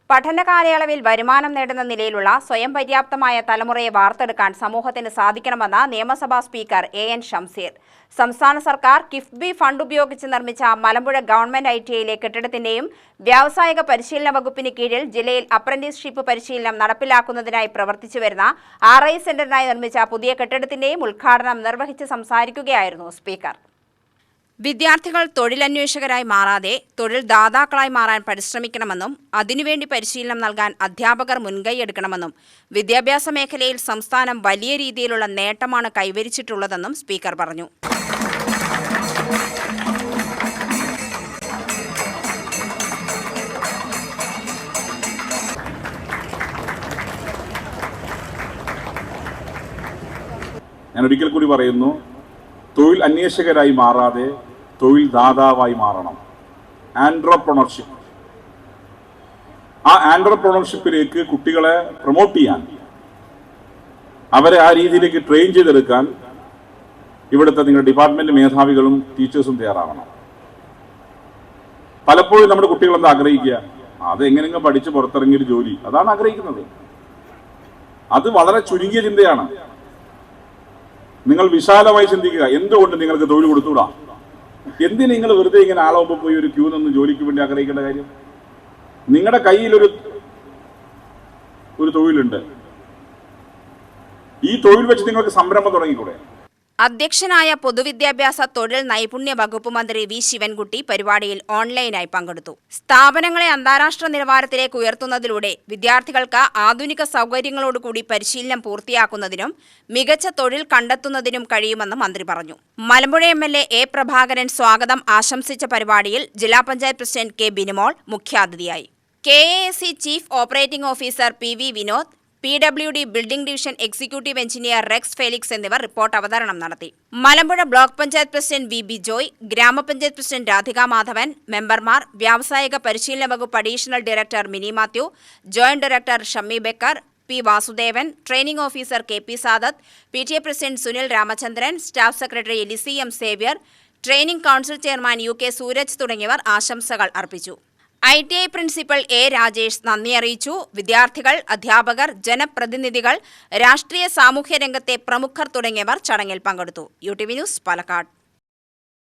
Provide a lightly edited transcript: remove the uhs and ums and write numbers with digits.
പഠന കാലയളവിൽ വരുമാനം നേടുന്ന നിലയിലുള്ള സ്വയം പര്യാപ്തമായ തലമുറയെ വാർത്തെടുക്കാൻ സമൂഹത്തിന് സാധിക്കണമെന്ന് നിയമസഭാ സ്പീക്കർ എൻ ഷംസീർ. സംസ്ഥാന സർക്കാർ കിഫ്ബി ഫണ്ട് ഉപയോഗിച്ച് നിർമ്മിച്ച മലമ്പുഴ ഗവൺമെന്റ് ITIയിലെ കെട്ടിടത്തിന്റെയും വ്യാവസായിക പരിശീലന വകുപ്പിന് കീഴിൽ ജില്ലയിൽ അപ്രന്റീസ്ഷിപ്പ് പരിശീലനം നടപ്പിലാക്കുന്നതിനായി പ്രവർത്തിച്ചുവരുന്ന RI സെന്ററിനായി നിർമ്മിച്ച പുതിയ കെട്ടിടത്തിന്റെയും ഉദ്ഘാടനം നിർവഹിച്ച് സംസാരിക്കുകയായിരുന്നു സ്പീക്കർ. വിദ്യാർത്ഥികൾ തൊഴിലന്വേഷകരായി മാറാതെ തൊഴിൽ ദാതാക്കളായി മാറാൻ പരിശ്രമിക്കണമെന്നും അതിനുവേണ്ടി പരിശീലനം നൽകാൻ അധ്യാപകർ മുൻകൈയെടുക്കണമെന്നും വിദ്യാഭ്യാസ മേഖലയിൽ സംസ്ഥാനം വലിയ രീതിയിലുള്ള നേട്ടമാണ് കൈവരിച്ചിട്ടുള്ളതെന്നും സ്പീക്കർ പറഞ്ഞു. ഞാൻ ഒരിക്കൽ കൂടി പറയുന്നു, തൊഴിൽ അന്വേഷകരായി മാറാതെ തൊഴിൽ ദാതാവായി മാറണം. ആൻട്രപ്രണർഷിപ്പ്, ആ ആൻട്രപ്രണർഷിപ്പിലേക്ക് കുട്ടികളെ പ്രൊമോട്ട് ചെയ്യാൻ, അവരെ ആ രീതിയിലേക്ക് ട്രെയിൻ ചെയ്തെടുക്കാൻ ഇവിടുത്തെ നിങ്ങളുടെ ഡിപ്പാർട്ട്മെന്റ് മേധാവികളും ടീച്ചേഴ്സും തയ്യാറാവണം. പലപ്പോഴും നമ്മുടെ കുട്ടികൾ എന്താ ആഗ്രഹിക്കുക? അതെങ്ങനെയെങ്കിലും പഠിച്ച് പുറത്തിറങ്ങിയൊരു ജോലി, അതാണ് ആഗ്രഹിക്കുന്നത്. അത് വളരെ ചുരുങ്ങിയ ചിന്തയാണ്. നിങ്ങൾ വിശാലമായി ചിന്തിക്കുക. എന്തുകൊണ്ട് നിങ്ങൾക്ക് തൊഴിൽ കൊടുത്തുകൂടാ? എന്തിന് നിങ്ങൾ വെറുതെ ഇങ്ങനെ ആളൊപ്പം പോയി ഒരു ക്യൂ നിന്ന് ജോലിക്ക് വേണ്ടി ആഗ്രഹിക്കേണ്ട കാര്യം? നിങ്ങളുടെ കയ്യിലൊരു തൊഴിലുണ്ട്. ഈ തൊഴിൽ വെച്ച് നിങ്ങൾക്ക് സംരംഭം തുടങ്ങിക്കൂടെ? അധ്യക്ഷനായ പൊതുവിദ്യാഭ്യാസ തൊഴിൽ നൈപുണ്യ വകുപ്പ് മന്ത്രി വി ശിവൻകുട്ടി പരിപാടിയിൽ ഓൺലൈനായി പങ്കെടുത്തു. സ്ഥാപനങ്ങളെ അന്താരാഷ്ട്ര നിലവാരത്തിലേക്ക് ഉയർത്തുന്നതിലൂടെ വിദ്യാർത്ഥികൾക്ക് ആധുനിക സൗകര്യങ്ങളോടുകൂടി പരിശീലനം പൂർത്തിയാക്കുന്നതിനും മികച്ച തൊഴിൽ കണ്ടെത്തുന്നതിനും കഴിയുമെന്ന് മന്ത്രി പറഞ്ഞു. മലമ്പുഴ MLA A പ്രഭാകരൻ സ്വാഗതം ആശംസിച്ച പരിപാടിയിൽ ജില്ലാ പഞ്ചായത്ത് പ്രസിഡന്റ് K ബിനിമോൾ മുഖ്യാതിഥിയായി. KASC chief operating officer PV Vinod, PWD building division executive engineer Rex Felix എന്നിവർ റിപ്പോർട്ട് അവതരണം നടത്തി. Malampuzha block panchayat president VB Joy, ഗ്രാമപഞ്ചായത്ത് പ്രസിഡന്റ് രാധിക മാധവൻ, മെമ്പർമാർ, വ്യാവസായിക പരിശീലന വകുപ്പ് additional director Mini Mathew, joint director Shammi Becker, P Vasudevan, training officer KP Sadath, PTA president Sunil Ramachandran, staff secretary Lissy M Xavier, training council chairman UK Sooraj തുടങ്ങിയവർ ആശംസകൾ അർപ്പിച്ചു. ITI പ്രിൻസിപ്പൽ A രാജേഷ് നന്ദി അറിയിച്ചു. വിദ്യാർത്ഥികൾ, അധ്യാപകർ, ജനപ്രതിനിധികൾ, രാഷ്ട്രീയ സാമൂഹ്യ രംഗത്തെ പ്രമുഖർ തുടങ്ങിയവർ ചടങ്ങിൽ പങ്കെടുത്തു. UTV news, Palakkad.